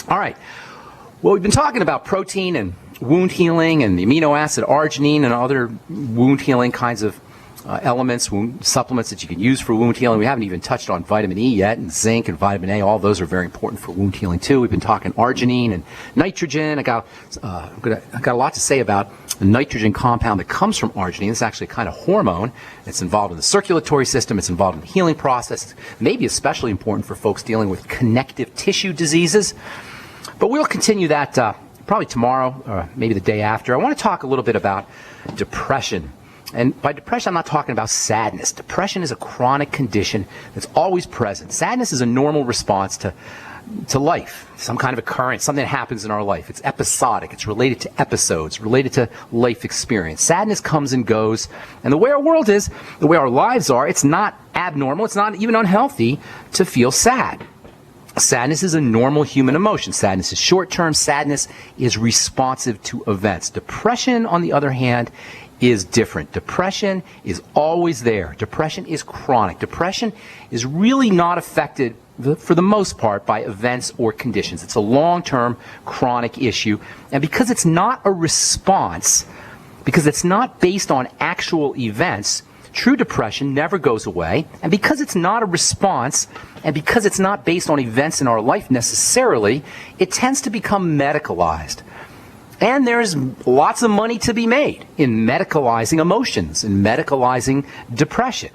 All right. Well, we've been talking about protein and wound healing and the amino acid arginine and other wound healing kinds of elements, wound supplements that you can use for wound healing. We haven't even touched on vitamin E yet, and zinc and vitamin A. All those are very important for wound healing too. We've been talking arginine and nitrogen. I got a lot to say about the nitrogen compound that comes from arginine. It's actually a kind of hormone. It's involved in the circulatory system. It's involved in the healing process. Maybe especially important for folks dealing with connective tissue diseases. But we'll continue that probably tomorrow or maybe the day after. I want to talk a little bit about depression. And by depression, I'm not talking about sadness. Depression is a chronic condition that's always present. Sadness is a normal response to life, some kind of occurrence, something that happens in our life. It's episodic. It's related to episodes, related to life experience. Sadness comes and goes. And the way our world is, the way our lives are, it's not abnormal. It's not even unhealthy to feel sad. Sadness is a normal human emotion. Sadness is short-term. Sadness is responsive to events. Depression, on the other hand, is different. Depression is always there. Depression is chronic. Depression is really not affected, for the most part, by events or conditions. It's a long-term chronic issue. And because it's not a response, because it's not based on actual events, true depression never goes away. And because it's not a response, and because it's not based on events in our life necessarily, it tends to become medicalized. And there's lots of money to be made in medicalizing emotions, in medicalizing depression.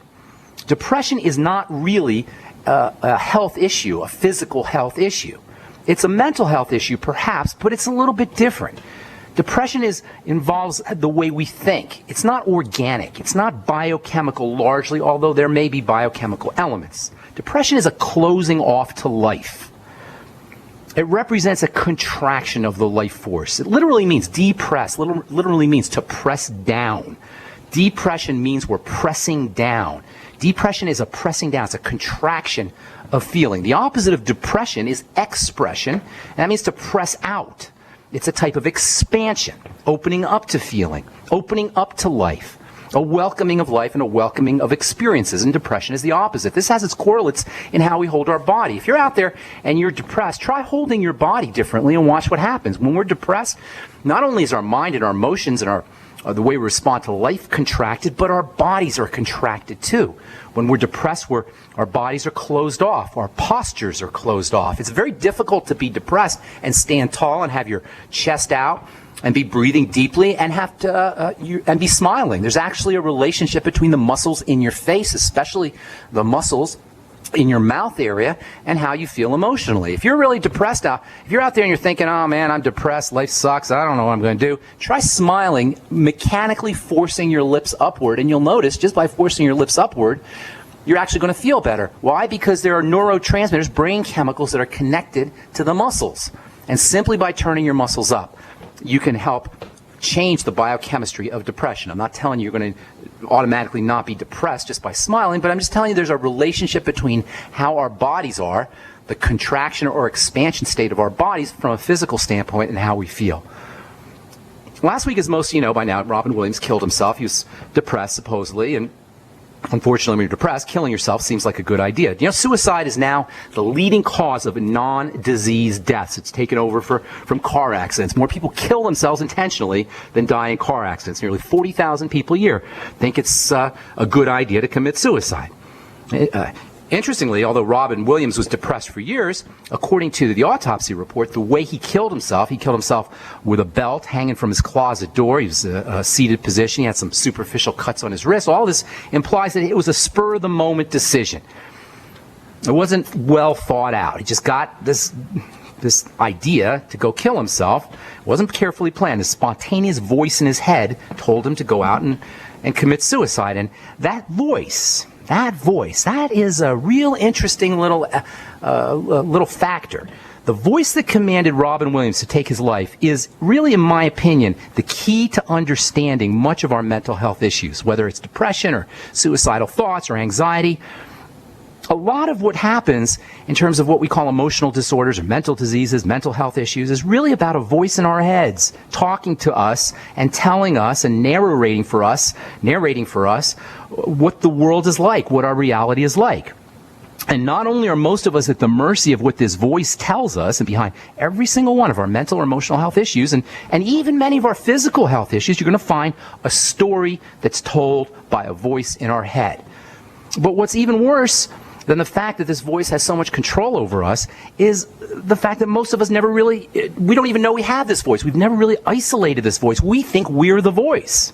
Depression is not really a health issue, a physical health issue. It's a mental health issue, perhaps, but it's a little bit different. Depression involves the way we think. It's not organic. It's not biochemical largely, although there may be biochemical elements. Depression is a closing off to life. It represents a contraction of the life force. It literally means depress, literally means to press down. Depression means we're pressing down. Depression is a pressing down. It's a contraction of feeling. The opposite of depression is expression, and that means to press out. It's a type of expansion, opening up to feeling, opening up to life. A welcoming of life and a welcoming of experiences. And depression is the opposite. This has its correlates in how we hold our body. If you're out there and you're depressed, try holding your body differently and watch what happens. When we're depressed, not only is our mind and our emotions and the way we respond to life contracted, but our bodies are contracted too. When we're depressed, our bodies are closed off. Our postures are closed off. It's very difficult to be depressed and stand tall and have your chest out and be breathing deeply and have to and be smiling. There's actually a relationship between the muscles in your face, especially the muscles in your mouth area, and how you feel emotionally. If you're really depressed out, if you're out there and you're thinking, oh man, I'm depressed, life sucks, I don't know what I'm going to do, try smiling, mechanically forcing your lips upward, and you'll notice just by forcing your lips upward, you're actually going to feel better. Why? Because there are neurotransmitters, brain chemicals that are connected to the muscles. And simply by turning your muscles up, you can help change the biochemistry of depression. I'm not telling you you're going to automatically not be depressed just by smiling, but I'm just telling you there's a relationship between how our bodies are, the contraction or expansion state of our bodies from a physical standpoint, and how we feel. Last week, as most of you know by now, Robin Williams killed himself. He was depressed, supposedly, and unfortunately, when you're depressed, killing yourself seems like a good idea. You know, suicide is now the leading cause of non-disease deaths. It's taken over from car accidents. More people kill themselves intentionally than die in car accidents. Nearly 40,000 people a year think it's a good idea to commit suicide. Interestingly, although Robin Williams was depressed for years, according to the autopsy report, the way he killed himself with a belt hanging from his closet door. He was a seated position. He had some superficial cuts on his wrist. All this implies that it was a spur-of-the-moment decision. It wasn't well thought out. He just got this idea to go kill himself. It wasn't carefully planned. His spontaneous voice in his head told him to go out and commit suicide. And that voice, that is a real interesting little factor. The voice that commanded Robin Williams to take his life is really, in my opinion, the key to understanding much of our mental health issues, whether it's depression or suicidal thoughts or anxiety. A lot of what happens in terms of what we call emotional disorders or mental diseases, mental health issues, is really about a voice in our heads talking to us and telling us and narrating for us what the world is like, what our reality is like. And not only are most of us at the mercy of what this voice tells us, and behind every single one of our mental or emotional health issues, and even many of our physical health issues, you're going to find a story that's told by a voice in our head. But what's even worse than the fact that this voice has so much control over us is the fact that most of us we don't even know we have this voice. We've never really isolated this voice. We think we're the voice.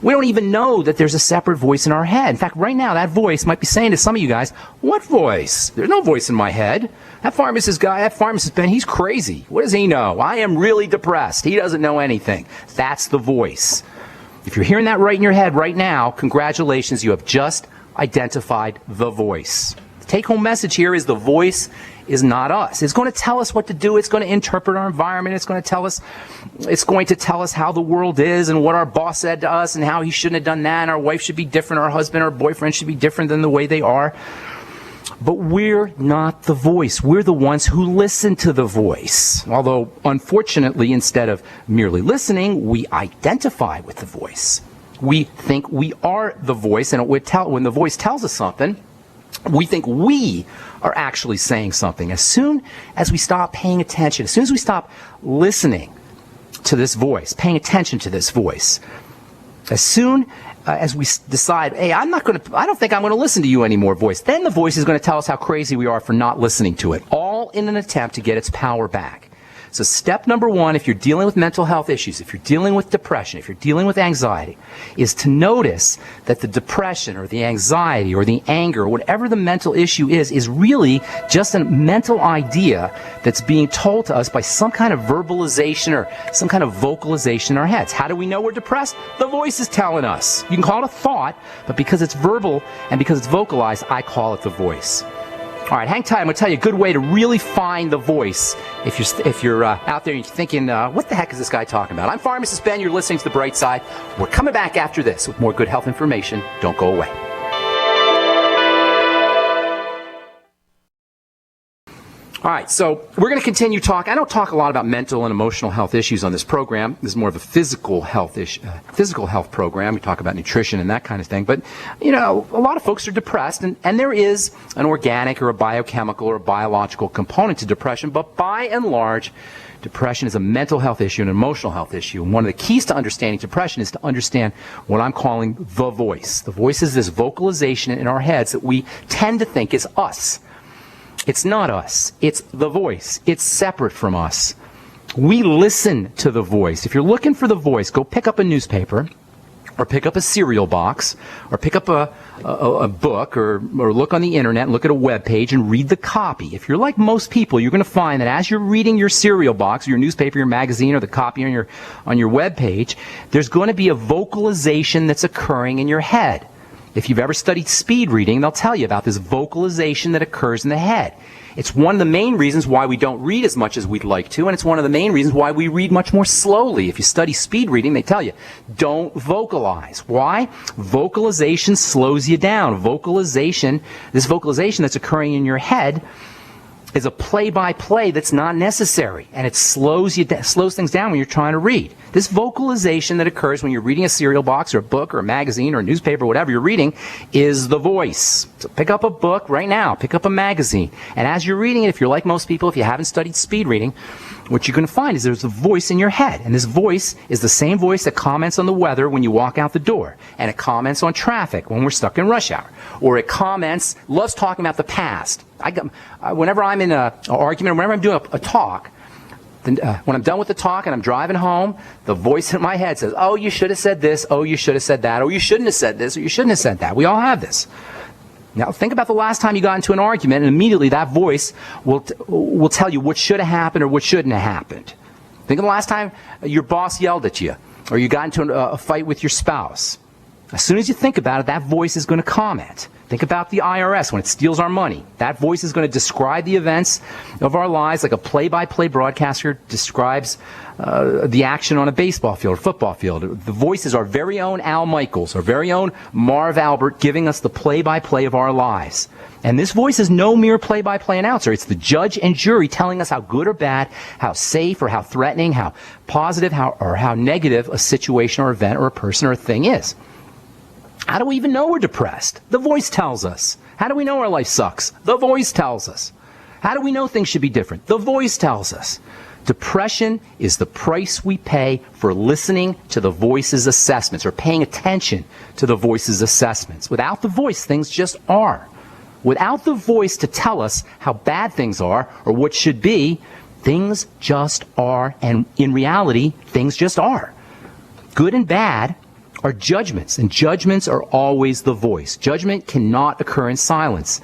We don't even know that there's a separate voice in our head. In fact, right now, that voice might be saying to some of you guys, what voice? There's no voice in my head. That pharmacist guy, that pharmacist Ben, he's crazy. What does he know? I am really depressed. He doesn't know anything. That's the voice. If you're hearing that right in your head right now, congratulations, you have just identified the voice. The take-home message here is the voice is not us. It's going to tell us what to do. It's going to interpret our environment. It's going to tell us how the world is and what our boss said to us and how he shouldn't have done that. And our wife should be different. Our husband or boyfriend should be different than the way they are. But we're not the voice. We're the ones who listen to the voice. Although, unfortunately, instead of merely listening, we identify with the voice. We think we are the voice, and when the voice tells us something, we think we are actually saying something. As soon as we stop paying attention, as soon as we stop listening to this voice, paying attention to this voice, as soon as we decide, hey, I don't think I'm going to listen to you anymore, voice, then the voice is going to tell us how crazy we are for not listening to it, all in an attempt to get its power back. So step number one, if you're dealing with mental health issues, if you're dealing with depression, if you're dealing with anxiety, is to notice that the depression or the anxiety or the anger or whatever the mental issue is really just a mental idea that's being told to us by some kind of verbalization or some kind of vocalization in our heads. How do we know we're depressed? The voice is telling us. You can call it a thought, but because it's verbal and because it's vocalized, I call it the voice. All right, hang tight. I'm going to tell you a good way to really find the voice if you're out there and you're thinking, what the heck is this guy talking about? I'm Pharmacist Ben. You're listening to The Bright Side. We're coming back after this with more good health information. Don't go away. All right, so we're going to continue talking. I don't talk a lot about mental and emotional health issues on this program. This is more of a physical health program. We talk about nutrition and that kind of thing. But, a lot of folks are depressed, and there is an organic or a biochemical or a biological component to depression. But by and large, depression is a mental health issue and an emotional health issue. And one of the keys to understanding depression is to understand what I'm calling the voice. The voice is this vocalization in our heads that we tend to think is us. It's not us. It's the voice. It's separate from us. We listen to the voice. If you're looking for the voice, go pick up a newspaper or pick up a cereal box or pick up a book or look on the internet and look at a web page and read the copy. If you're like most people, you're going to find that as you're reading your cereal box, or your newspaper, your magazine, or the copy on your web page, there's going to be a vocalization that's occurring in your head. If you've ever studied speed reading, they'll tell you about this vocalization that occurs in the head. It's one of the main reasons why we don't read as much as we'd like to, and it's one of the main reasons why we read much more slowly. If you study speed reading, they tell you, don't vocalize. Why? Vocalization slows you down. This vocalization that's occurring in your head is a play-by-play that's not necessary, and it slows things down when you're trying to read. This vocalization that occurs when you're reading a cereal box or a book or a magazine or a newspaper or whatever you're reading is the voice. So pick up a book right now, pick up a magazine, and as you're reading it, if you're like most people, if you haven't studied speed reading, what you're going to find is there's a voice in your head, and this voice is the same voice that comments on the weather when you walk out the door, and it comments on traffic when we're stuck in rush hour, or it loves talking about the past. Whenever I'm in an argument, or whenever I'm doing a talk, when I'm done with the talk and I'm driving home, the voice in my head says, oh, you should have said this, oh, you should have said that, or you shouldn't have said this, or you shouldn't have said that. We all have this. Now, think about the last time you got into an argument, and immediately that voice will tell you what should have happened or what shouldn't have happened. Think of the last time your boss yelled at you, or you got into a fight with your spouse. As soon as you think about it, that voice is going to comment. Think about the IRS when it steals our money. That voice is going to describe the events of our lives like a play-by-play broadcaster describes the action on a baseball field or football field. The voice is our very own Al Michaels, our very own Marv Albert, giving us the play-by-play of our lives. And this voice is no mere play-by-play announcer. It's the judge and jury telling us how good or bad, how safe or how threatening, how positive or how negative a situation or event or a person or a thing is. How do we even know we're depressed? The voice tells us. How do we know our life sucks? The voice tells us. How do we know things should be different? The voice tells us. Depression is the price we pay for listening to the voice's assessments or paying attention to the voice's assessments. Without the voice, things just are. Without the voice to tell us how bad things are or what should be, things just are, and in reality, things just are. Good and bad are judgments, and judgments are always the voice. Judgment cannot occur in silence.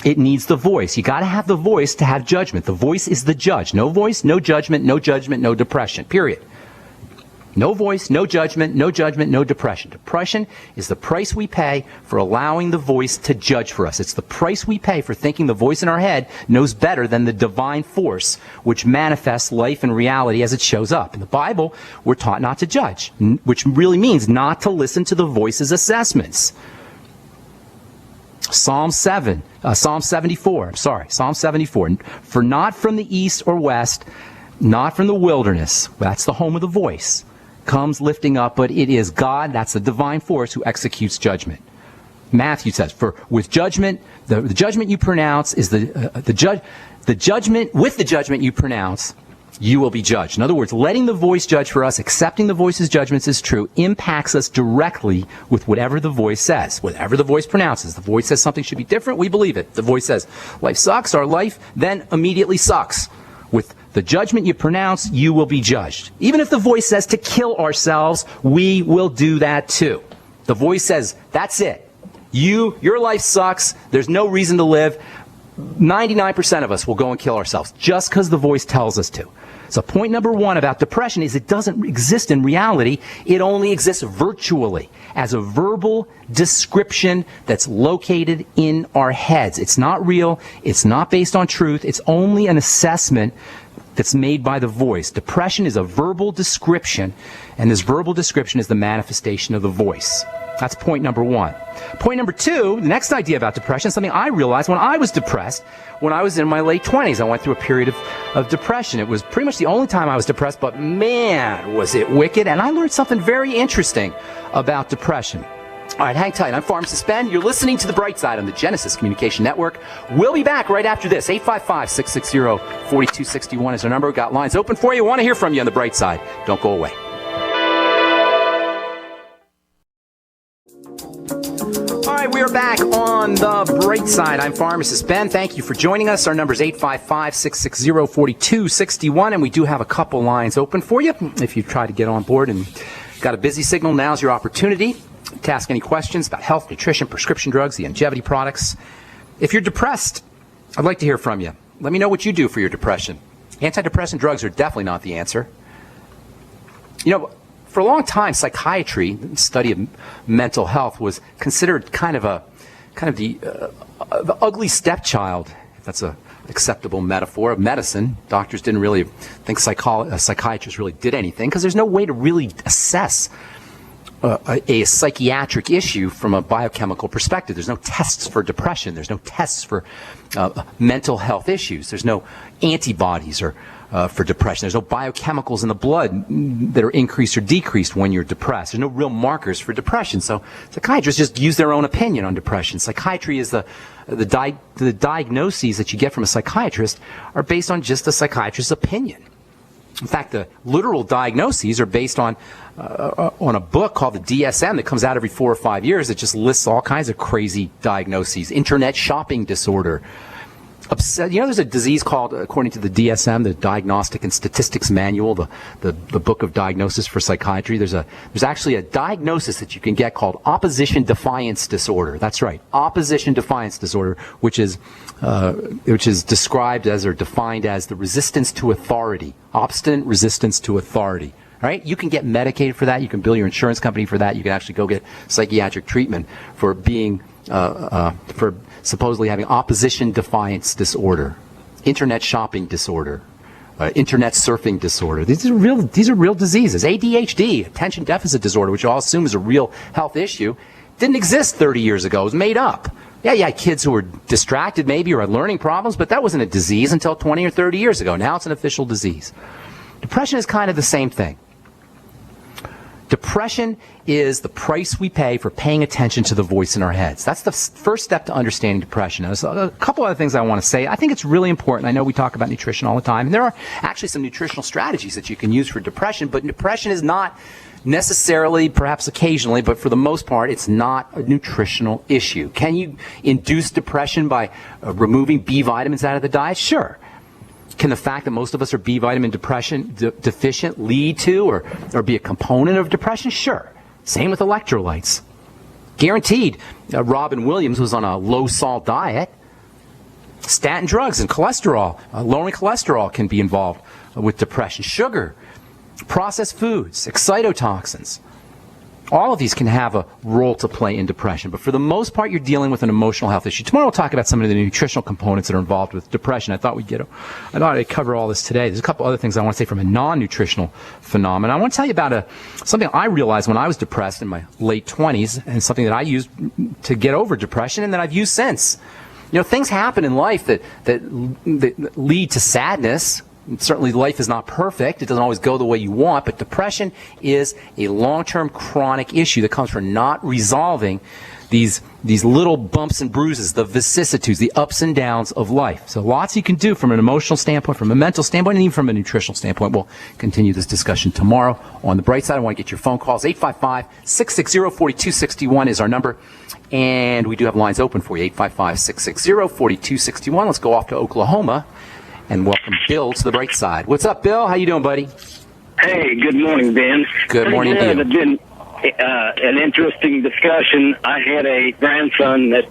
It needs the voice. You got to have the voice to have judgment. The voice is the judge. No voice, no judgment, no judgment, no depression. Period. No voice, no judgment, no judgment, no depression. Depression is the price we pay for allowing the voice to judge for us. It's the price we pay for thinking the voice in our head knows better than the divine force which manifests life and reality as it shows up. In the Bible, we're taught not to judge, which really means not to listen to the voice's assessments. Psalm 74. For not from the east or west, not from the wilderness, that's the home of the voice, comes lifting up, but it is God, that's the divine force, who executes judgment. Matthew says, for with judgment, the judgment you pronounce is the judgment, with the judgment you pronounce, you will be judged. In other words, letting the voice judge for us, accepting the voice's judgments is true, impacts us directly with whatever the voice says. Whatever the voice pronounces. The voice says something should be different, we believe it. The voice says life sucks, our life then immediately sucks. With the judgment you pronounce, you will be judged. Even if the voice says to kill ourselves, we will do that too. The voice says, that's it. Your life sucks, there's no reason to live. 99% of us will go and kill ourselves just because the voice tells us to. So point number one about depression is it doesn't exist in reality. It only exists virtually as a verbal description that's located in our heads. It's not real. It's not based on truth. It's only an assessment that's made by the voice. Depression is a verbal description, and this verbal description is the manifestation of the voice. That's point number one. Point number two, the next idea about depression is something I realized when I was depressed when I was in my late 20s. I went through a period of depression. It was pretty much the only time I was depressed, but man, was it wicked. And I learned something very interesting about depression. All right, hang tight. I'm Pharmacist Ben. You're listening to The Bright Side on the Genesis Communication Network. We'll be back right after this. 855-660-4261 is our number. We've got lines open for you. We want to hear from you on The Bright Side. Don't go away. We are back on The Bright Side. I'm Pharmacist Ben. Thank you for joining us. Our number is 855-660-4261, and we do have a couple lines open for you. If you try to get on board and got a busy signal, now's your opportunity to ask any questions about health, nutrition, prescription drugs, the longevity products. If you're depressed, I'd like to hear from you. Let me know what you do for your depression. Antidepressant drugs are definitely not the answer. You know, for a long time, psychiatry, the study of mental health, was considered kind of the ugly stepchild, if that's an acceptable metaphor, of medicine. Doctors didn't really think psychiatrists really did anything because there's no way to really assess a psychiatric issue from a biochemical perspective. There's no tests for depression. There's no tests for mental health issues. There's no antibodies or for depression. There's no biochemicals in the blood that are increased or decreased when you're depressed. There's no real markers for depression. So psychiatrists just use their own opinion on depression. Psychiatry is the diagnoses that you get from a psychiatrist are based on just a psychiatrist's opinion. In fact, the literal diagnoses are based on a book called the DSM that comes out every 4 or 5 years that just lists all kinds of crazy diagnoses. Internet shopping disorder. You know, there's a disease called, according to the DSM, the Diagnostic and Statistics Manual, the book of diagnosis for psychiatry. There's actually a diagnosis that you can get called opposition defiance disorder. That's right, opposition defiance disorder, which is described as or defined as the resistance to authority, obstinate resistance to authority. All right, you can get medicated for that. You can bill your insurance company for that. You can actually go get psychiatric treatment for being for supposedly having opposition defiance disorder, internet shopping disorder, internet surfing disorder. These are real diseases. ADHD, attention deficit disorder, which you all assume is a real health issue, didn't exist 30 years ago. It was made up. Yeah, you had kids who were distracted maybe or had learning problems, but that wasn't a disease until 20 or 30 years ago. Now it's an official disease. Depression is kind of the same thing. Depression is the price we pay for paying attention to the voice in our heads. That's the first step to understanding depression. There's a couple other things I want to say. I think it's really important. I know we talk about nutrition all the time, and there are actually some nutritional strategies that you can use for depression, but depression is not necessarily, perhaps occasionally, but for the most part, it's not a nutritional issue. Can you induce depression by removing B vitamins out of the diet? Sure. Can the fact that most of us are B vitamin deficient lead to or be a component of depression? Sure. Same with electrolytes. Guaranteed. Robin Williams was on a low-salt diet. Statin drugs and cholesterol, lowering cholesterol can be involved with depression. Sugar, processed foods, excitotoxins. All of these can have a role to play in depression, but for the most part, you're dealing with an emotional health issue. Tomorrow we'll talk about some of the nutritional components that are involved with depression. I thought I'd cover all this today. There's a couple other things I want to say from a non-nutritional phenomenon. I want to tell you about something I realized when I was depressed in my late 20s, and something that I used to get over depression and that I've used since. You know, things happen in life that lead to sadness. Certainly life is not perfect. It doesn't always go the way you want, but depression is a long-term chronic issue that comes from not resolving these little bumps and bruises, the vicissitudes, the ups and downs of life. So lots you can do from an emotional standpoint, from a mental standpoint, and even from a nutritional standpoint. We'll continue this discussion tomorrow. On the bright side, I want to get your phone calls. 855-660-4261 is our number. And we do have lines open for you, 855-660-4261. Let's go off to Oklahoma and welcome Bill to the bright side. What's up, Bill? How you doing, buddy? Hey, good morning, Ben. Good morning, Bill. It's been an interesting discussion. I had a grandson that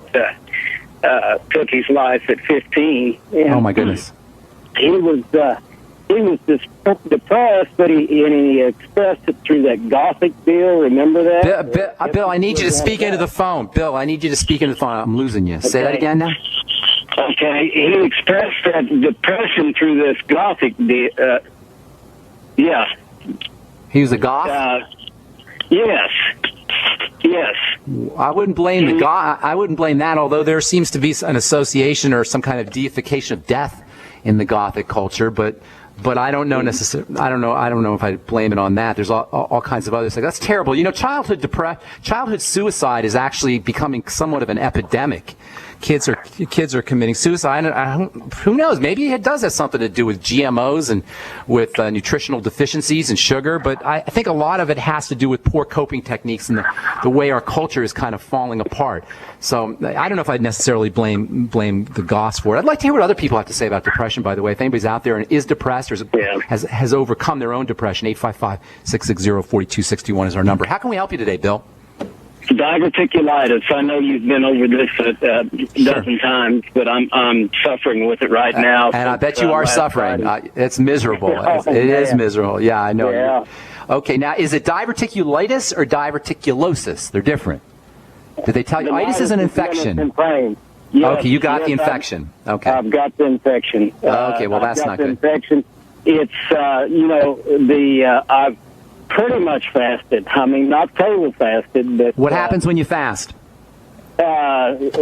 took his life at 15. Oh, my goodness. He was depressed, but he expressed it through that Gothic deal. Remember that? Bill, I need you to speak into the phone. Bill, I need you to speak into the phone. I'm losing you. Say that again now. Okay, he expressed that depression through this Gothic deal. Yeah. He was a goth? Yes. I wouldn't blame I wouldn't blame that, although there seems to be an association or some kind of deification of death in the Gothic culture, but I don't know necessarily. I don't know if I blame it on that. There's all kinds of other things. That's terrible. You know, childhood suicide is actually becoming somewhat of an epidemic. Kids are committing suicide. Who knows? Maybe it does have something to do with GMOs and with nutritional deficiencies and sugar. But I think a lot of it has to do with poor coping techniques and the way our culture is kind of falling apart. So I don't know if I'd necessarily blame the goths for it. I'd like to hear what other people have to say about depression, by the way. If anybody's out there and is depressed or has overcome their own depression, 855-660-4261 is our number. How can we help you today, Bill? Diverticulitis. I know you've been over this a dozen times, but I'm suffering with it right now. And I bet you are suffering. It's miserable. It is miserable. Yeah, I know. Yeah. Okay, now is it diverticulitis or diverticulosis? They're different. Did they tell you? Itis is an infection. Yes, okay, you got the infection. Okay. I've got the infection. Okay, well that's not good. Infection. It's I've pretty much fasted. I mean, not totally fasted, but... What happens when you fast? The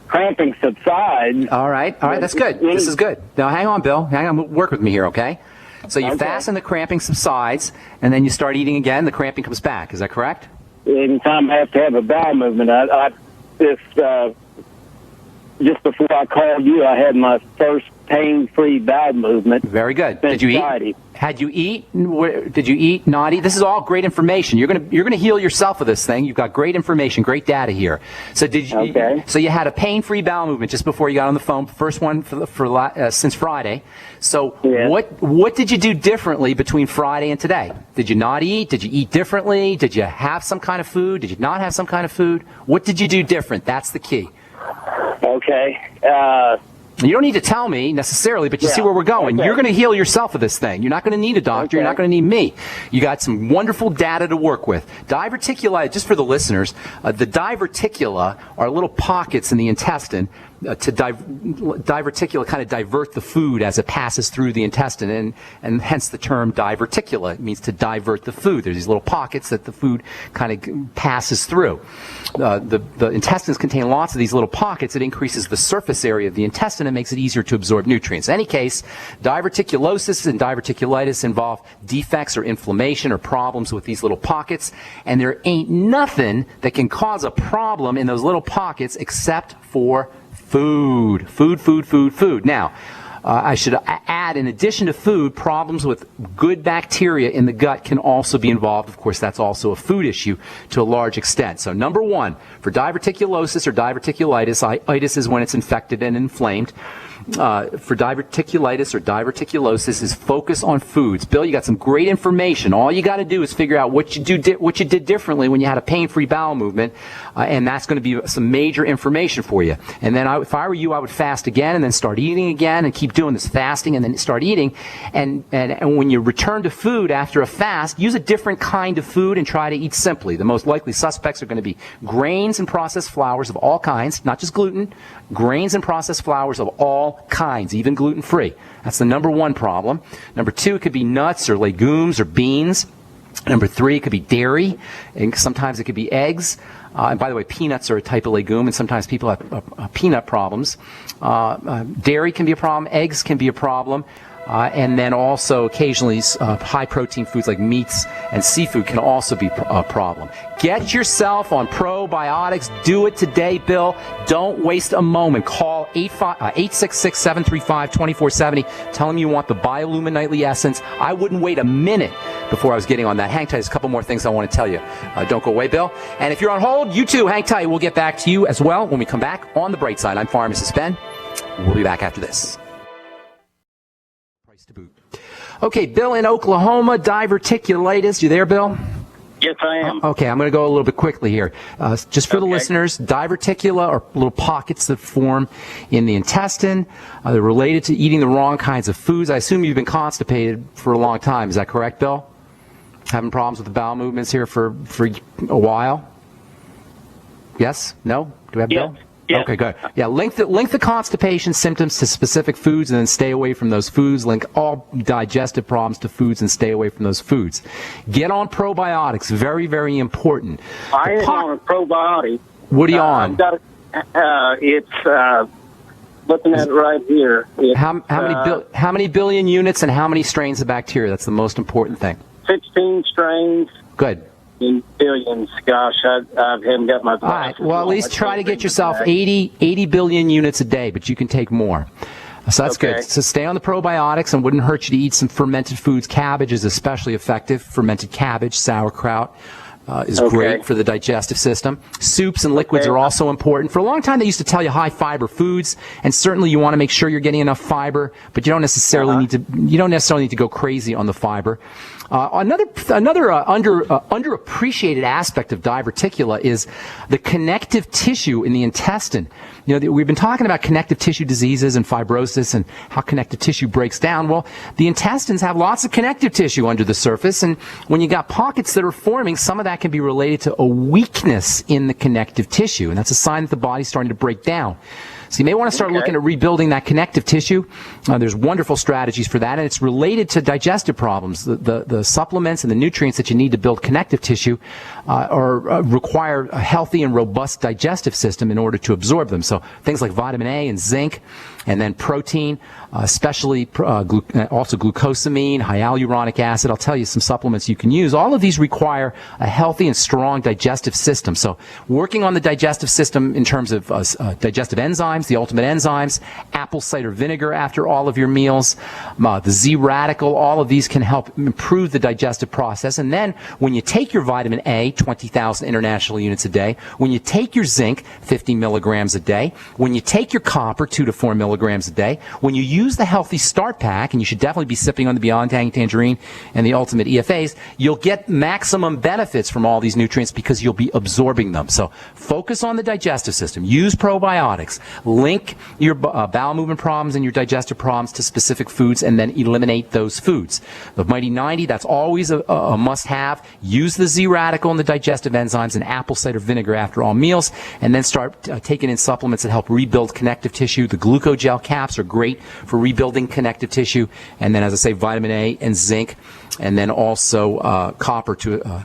cramping subsides. All right, that's good. This is good. Now, hang on, Bill. Hang on, work with me here, okay? So you fast and the cramping subsides, and then you start eating again, the cramping comes back. Is that correct? Anytime I have to have a bowel movement, just before I called you, I had my first pain-free bowel movement. Very good. Did you eat? Friday. Did you eat? Not eat? This is all great information. You're gonna heal yourself with this thing. You've got great information, great data here. So did you? Okay. So you had a pain-free bowel movement just before you got on the phone. First one since Friday. So what did you do differently between Friday and today? Did you not eat? Did you eat differently? Did you have some kind of food? Did you not have some kind of food? What did you do different? That's the key. Okay. You don't need to tell me necessarily, but you see where we're going. Okay. You're going to heal yourself of this thing. You're not going to need a doctor. Okay. You're not going to need me. You got some wonderful data to work with. Diverticulitis, just for the listeners, the diverticula are little pockets in the intestine diverticula kind of divert the food as it passes through the intestine, and hence the term diverticula. It means to divert the food. There's these little pockets that the food kind of passes through. The intestines contain lots of these little pockets. It increases the surface area of the intestine and makes it easier to absorb nutrients. In any case, diverticulosis and diverticulitis involve defects or inflammation or problems with these little pockets, and there ain't nothing that can cause a problem in those little pockets except for food. Food. Now, I should add, in addition to food, problems with good bacteria in the gut can also be involved. Of course, that's also a food issue to a large extent. So number one, for diverticulosis or diverticulitis, itis is when it's infected and inflamed. For diverticulitis or diverticulosis is focus on foods. Bill, you got some great information. All you got to do is figure out what you did differently when you had a pain-free bowel movement, and that's going to be some major information for you. And then if I were you, I would fast again and then start eating again and keep doing this fasting and then start eating. And when you return to food after a fast, use a different kind of food and try to eat simply. The most likely suspects are going to be grains and processed flours of all kinds, not just gluten, grains and processed flours of all kinds, even gluten-free. That's the number one problem. Number two, it could be nuts or legumes or beans. Number three, it could be dairy, and sometimes it could be eggs. And by the way, peanuts are a type of legume, and sometimes people have peanut problems. Dairy can be a problem. Eggs can be a problem. And then also occasionally high-protein foods like meats and seafood can also be a problem. Get yourself on probiotics. Do it today, Bill. Don't waste a moment. Call 866-735-2470. Tell them you want the Biolumin Nightly Essence. I wouldn't wait a minute before I was getting on that. Hang tight. There's a couple more things I want to tell you. Don't go away, Bill. And if you're on hold, you too, hang tight. We'll get back to you as well when we come back on The Bright Side. I'm Pharmacist Ben. We'll be back after this. To boot. Okay, Bill in Oklahoma, diverticulitis. You there, Bill? Yes, I am. Okay, I'm going to go a little bit quickly here. Just for the listeners, diverticula are little pockets that form in the intestine. They're related to eating the wrong kinds of foods. I assume you've been constipated for a long time. Is that correct, Bill? Having problems with the bowel movements here for a while? Yes? No? Do we have Bill? Yeah. Okay, good. Yeah, link the constipation symptoms to specific foods and then stay away from those foods. Link all digestive problems to foods and stay away from those foods. Get on probiotics. Very, very important. I am on a probiotic. What are you on? It's looking at it right here. How many billion units and how many strains of bacteria? That's the most important thing. 16 strains. Good. In billions. Gosh, I haven't got my... All right. Well, at least try to get yourself 80 billion units a day, but you can take more. So that's good. So stay on the probiotics, and wouldn't hurt you to eat some fermented foods. Cabbage is especially effective. Fermented cabbage, sauerkraut is great for the digestive system. Soups and liquids are also important. For a long time, they used to tell you high fiber foods, and certainly you want to make sure you're getting enough fiber, but you don't necessarily need to go crazy on the fiber. Another underappreciated aspect of diverticula is the connective tissue in the intestine. You know, we've been talking about connective tissue diseases and fibrosis and how connective tissue breaks down. Well, the intestines have lots of connective tissue under the surface, and when you got pockets that are forming, some of that can be related to a weakness in the connective tissue, and that's a sign that the body's starting to break down. So you may want to start looking at rebuilding that connective tissue. There's wonderful strategies for that, and it's related to digestive problems. The supplements and the nutrients that you need to build connective tissue require a healthy and robust digestive system in order to absorb them. So things like vitamin A and zinc, and then protein, especially also glucosamine, hyaluronic acid. I'll tell you some supplements you can use. All of these require a healthy and strong digestive system. So working on the digestive system in terms of digestive enzymes, the ultimate enzymes, apple cider vinegar after all of your meals, the Z radical, all of these can help improve the digestive process. And then when you take your vitamin A, 20,000 international units a day, when you take your zinc, 50 milligrams a day, when you take your copper, 2 to 4 milligrams milligrams a day. When you use the Healthy Start Pack, and you should definitely be sipping on the Beyond Tangy Tangerine and the Ultimate EFAs, you'll get maximum benefits from all these nutrients because you'll be absorbing them. So focus on the digestive system. Use probiotics. Link your bowel movement problems and your digestive problems to specific foods, and then eliminate those foods. The Mighty 90, that's always a must-have. Use the Z-Radical and the digestive enzymes and apple cider vinegar after all meals, and then start taking in supplements that help rebuild connective tissue. The glucogel caps are great for rebuilding connective tissue, and then, as I say, vitamin A and zinc, and then also copper.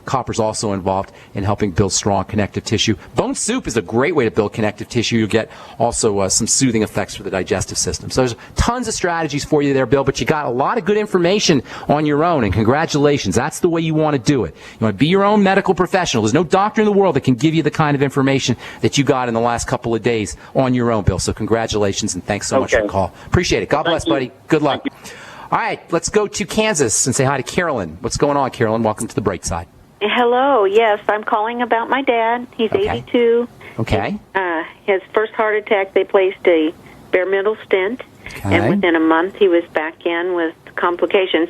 Copper's also involved in helping build strong connective tissue. Bone soup is a great way to build connective tissue. You'll get also some soothing effects for the digestive system. So there's tons of strategies for you there, Bill, but you got a lot of good information on your own, and congratulations. That's the way you want to do it. You want to be your own medical professional. There's no doctor in the world that can give you the kind of information that you got in the last couple of days on your own, Bill. So congratulations, and thanks so much for the call. Appreciate it. God bless, buddy. Good luck. All right, let's go to Kansas and say hi to Carolyn. What's going on, Carolyn? Welcome to the Bright Side. Hello. Yes, I'm calling about my dad. He's 82. Okay. His first heart attack, they placed a bare metal stint, and within a month he was back in with complications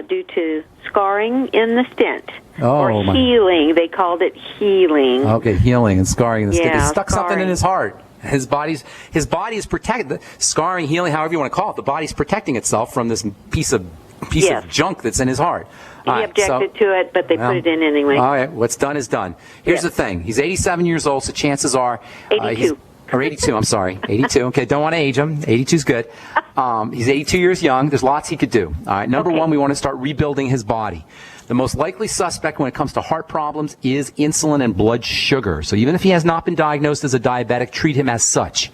due to scarring in the stent. Or healing. They called it healing. Okay, healing and scarring in the stent. Yeah, He stuck something in his heart. His body is protected. Scarring, healing, however you want to call it, the body's protecting itself from this piece of junk that's in his heart. He objected to it, but they put it in anyway. All right, what's done is done. Here's the thing. He's 87 years old, so chances are... 82. Or 82, I'm sorry. 82. Okay, don't want to age him. 82's good. He's 82 years young. There's lots he could do. All right, number one, we want to start rebuilding his body. The most likely suspect when it comes to heart problems is insulin and blood sugar. So even if he has not been diagnosed as a diabetic, treat him as such,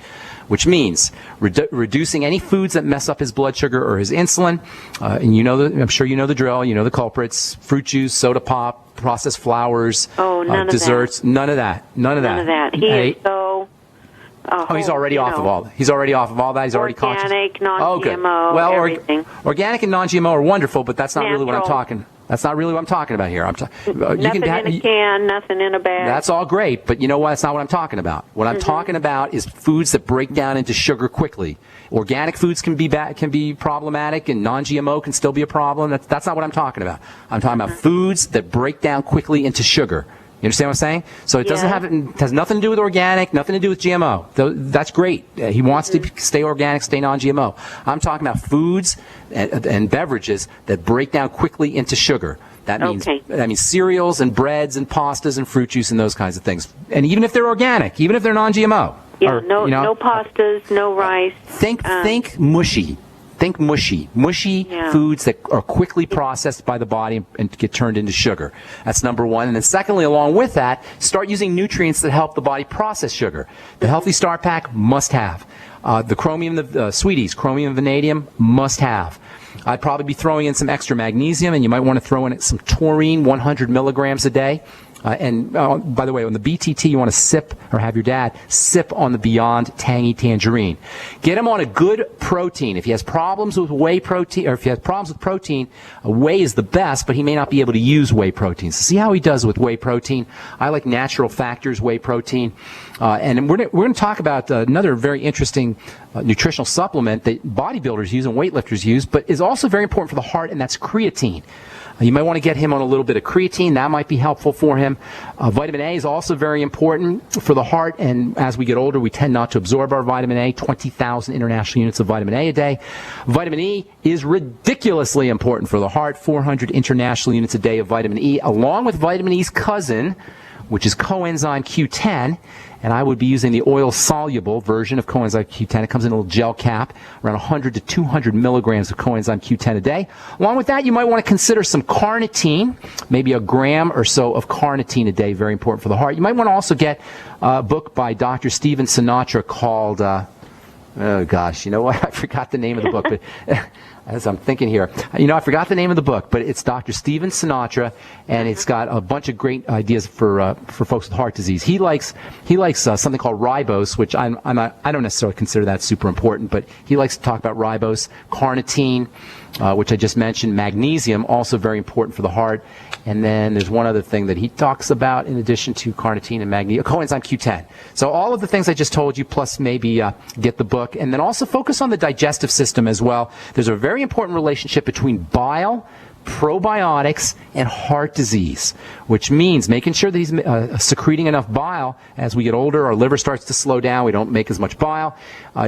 which means reducing any foods that mess up his blood sugar or his insulin. And I'm sure you know the drill. You know the culprits: fruit juice, soda pop, processed flours, desserts. None of that. None of that. He is so... he's already off of all that. He's already off of all that. He's already conscious. Organic, non-GMO, everything. Organic and non-GMO are wonderful, but that's not really what I'm talking. That's not really what I'm talking about here. Nothing in a can, nothing in a bag. That's all great, but you know what? That's not what I'm talking about. What I'm talking about is foods that break down into sugar quickly. Organic foods can be problematic, and non-GMO can still be a problem. That's not what I'm talking about. I'm talking about foods that break down quickly into sugar. You understand what I'm saying? So it has nothing to do with organic, nothing to do with GMO. That's great. He wants to stay organic, stay non-GMO. I'm talking about foods and beverages that break down quickly into sugar. That means cereals and breads and pastas and fruit juice and those kinds of things. And even if they're organic, even if they're non-GMO. Yeah, no pastas, no rice. Think mushy. Think mushy foods that are quickly processed by the body and get turned into sugar. That's number one. And then secondly, along with that, start using nutrients that help the body process sugar. The Healthy Start Pack, must have. The chromium, the sweeties, chromium and vanadium, must have. I'd probably be throwing in some extra magnesium, and you might want to throw in some taurine, 100 milligrams a day. And by the way, on the BTT, you want to sip, or have your dad sip on the Beyond Tangy Tangerine. Get him on a good protein. If he has problems with whey protein, or if he has problems with protein, whey is the best, but he may not be able to use whey protein. So see how he does with whey protein. I like Natural Factors whey protein. And we're going to talk about another very interesting nutritional supplement that bodybuilders use and weightlifters use, but is also very important for the heart, and that's creatine. You might want to get him on a little bit of creatine. That might be helpful for him. Vitamin A is also very important for the heart, and as we get older, we tend not to absorb our vitamin A, 20,000 international units of vitamin A a day. Vitamin E is ridiculously important for the heart, 400 international units a day of vitamin E, along with vitamin E's cousin, which is coenzyme Q10, and I would be using the oil-soluble version of coenzyme Q10. It comes in a little gel cap, around 100 to 200 milligrams of coenzyme Q10 a day. Along with that, you might want to consider some carnitine, maybe a gram or so of carnitine a day, very important for the heart. You might want to also get a book by Dr. Stephen Sinatra called, oh gosh, you know what? I forgot the name of the book, but as I'm thinking here, I forgot the name of the book, but it's Dr. Stephen Sinatra, and it's got a bunch of great ideas for folks with heart disease. He likes something called ribose, which I don't necessarily consider that super important, but he likes to talk about ribose, carnitine, which I just mentioned, magnesium, also very important for the heart, and then there's one other thing that he talks about in addition to carnitine and magnesium, coenzyme Q10. So all of the things I just told you, plus maybe get the book. look, and then also focus on the digestive system as well. There's a very important relationship between bile, probiotics, and heart disease, which means making sure that he's secreting enough bile. As we get older, our liver starts to slow down. We don't make as much bile.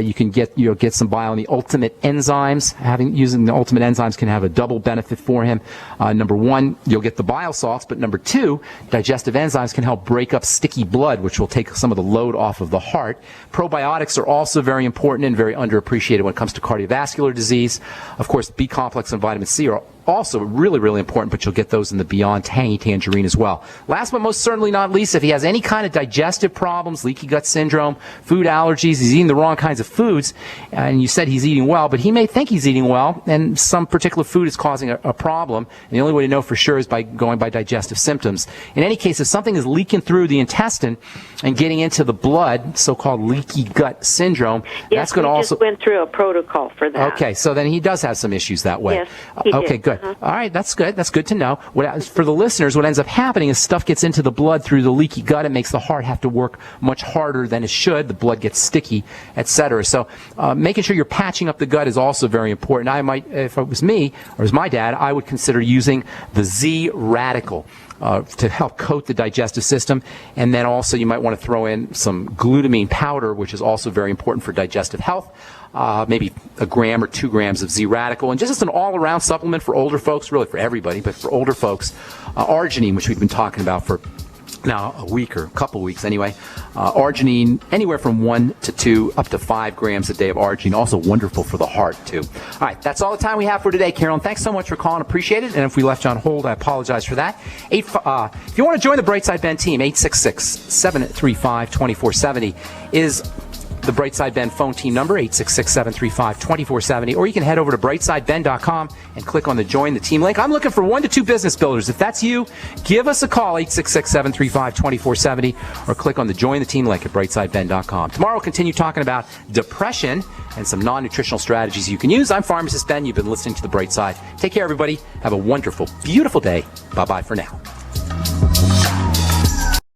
You can get some bile in the ultimate enzymes. Using the ultimate enzymes can have a double benefit for him. Number one, you'll get the bile salts, but number two, digestive enzymes can help break up sticky blood, which will take some of the load off of the heart. Probiotics are also very important and very underappreciated when it comes to cardiovascular disease. Of course, B complex and vitamin C are also really, really important, but you'll get those in the Beyond Tangy Tangerine as well. Last but most certainly not least, if he has any kind of digestive problems, leaky gut syndrome, food allergies, he's eating the wrong kinds of foods, and you said he's eating well, but he may think he's eating well, and some particular food is causing a problem, and the only way to know for sure is by going by digestive symptoms. In any case, if something is leaking through the intestine and getting into the blood, so-called leaky gut syndrome, that's going to also... Yes, we just went through a protocol for that. Okay, so then he does have some issues that way. Yes, he okay, did. good. All right, that's good. That's good to know. For the listeners, what ends up happening is stuff gets into the blood through the leaky gut. It makes the heart have to work much harder than it should. The blood gets sticky, etc. So making sure you're patching up the gut is also very important. I might, if it was me or as my dad, I would consider using the Z Radical to help coat the digestive system. And then also you might want to throw in some glutamine powder, which is also very important for digestive health. Maybe a gram or 2 grams of Z Radical, and just as an all-around supplement for older folks, really for everybody, but for older folks, arginine, which we've been talking about for now a week or a couple weeks anyway. Arginine, anywhere from 1 to 2 up to 5 grams a day of arginine, also wonderful for the heart too. All right, that's all the time we have for today, Carolyn. Thanks so much for calling, appreciate it. And if we left you on hold, I apologize for that. If you want to join the Brightside Ben team, 866-735-2470 is the Brightside Ben phone team number, 866-735-2470, or you can head over to brightsideben.com and click on the Join the Team link. I'm looking for 1 to 2 business builders. If that's you, give us a call, 866-735-2470, or click on the Join the Team link at brightsideben.com. Tomorrow we'll continue talking about depression and some non-nutritional strategies you can use. I'm Pharmacist Ben. You've been listening to The Bright Side. Take care, everybody. Have a wonderful, beautiful day. Bye-bye for now.